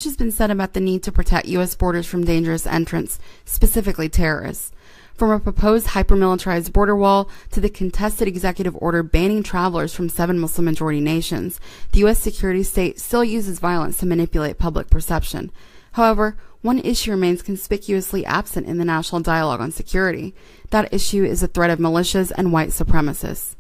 Much has been said about the need to protect U.S. borders from dangerous entrants, specifically terrorists. From a proposed hyper-militarized border wall to the contested executive order banning travelers from 7 Muslim-majority nations, the U.S. security state still uses violence to manipulate public perception. However, one issue remains conspicuously absent in the national dialogue on security. That issue is the threat of militias and white supremacists.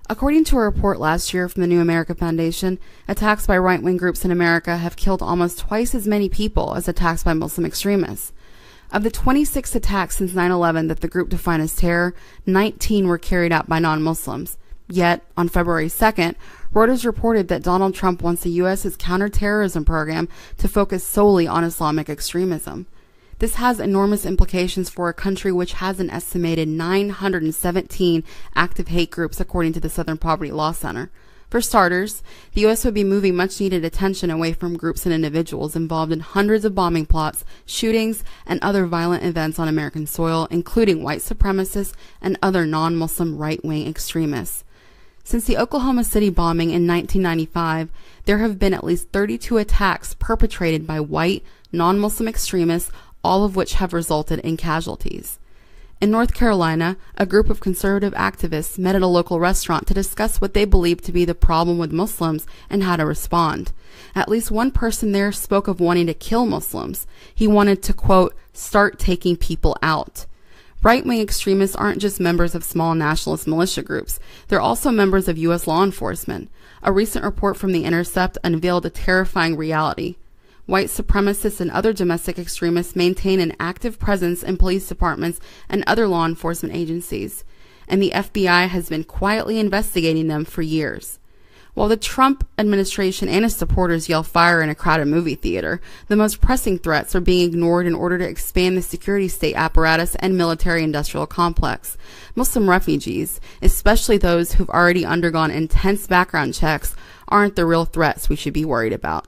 According to a report last year from the New America Foundation, attacks by right-wing groups in America have killed almost twice as many people as attacks by Muslim extremists. Of the 26 attacks since 9/11 that the group defined as terror, 19 were carried out by non-Muslims. Yet, on February 2nd, Reuters reported that Donald Trump wants the U.S.'s counterterrorism program to focus solely on Islamic extremism. This has enormous implications for a country which has an estimated 917 active hate groups, according to the Southern Poverty Law Center. For starters, the U.S. would be moving much-needed attention away from groups and individuals involved in hundreds of bombing plots, shootings, and other violent events on American soil, including white supremacists and other non-Muslim right-wing extremists. Since the Oklahoma City bombing in 1995, there have been at least 32 attacks perpetrated by white, non-Muslim extremists, all of which have resulted in casualties. In North Carolina, a group of conservative activists met at a local restaurant to discuss what they believed to be the problem with Muslims and how to respond. At least one person there spoke of wanting to kill Muslims. He wanted to, quote, start taking people out. Right-wing extremists aren't just members of small nationalist militia groups. They're also members of U.S. law enforcement. A recent report from The Intercept unveiled a terrifying reality. White supremacists and other domestic extremists maintain an active presence in police departments and other law enforcement agencies, and the FBI has been quietly investigating them for years. While the Trump administration and its supporters yell fire in a crowded movie theater, the most pressing threats are being ignored in order to expand the security state apparatus and military-industrial complex. Muslim refugees, especially those who've already undergone intense background checks, aren't the real threats we should be worried about.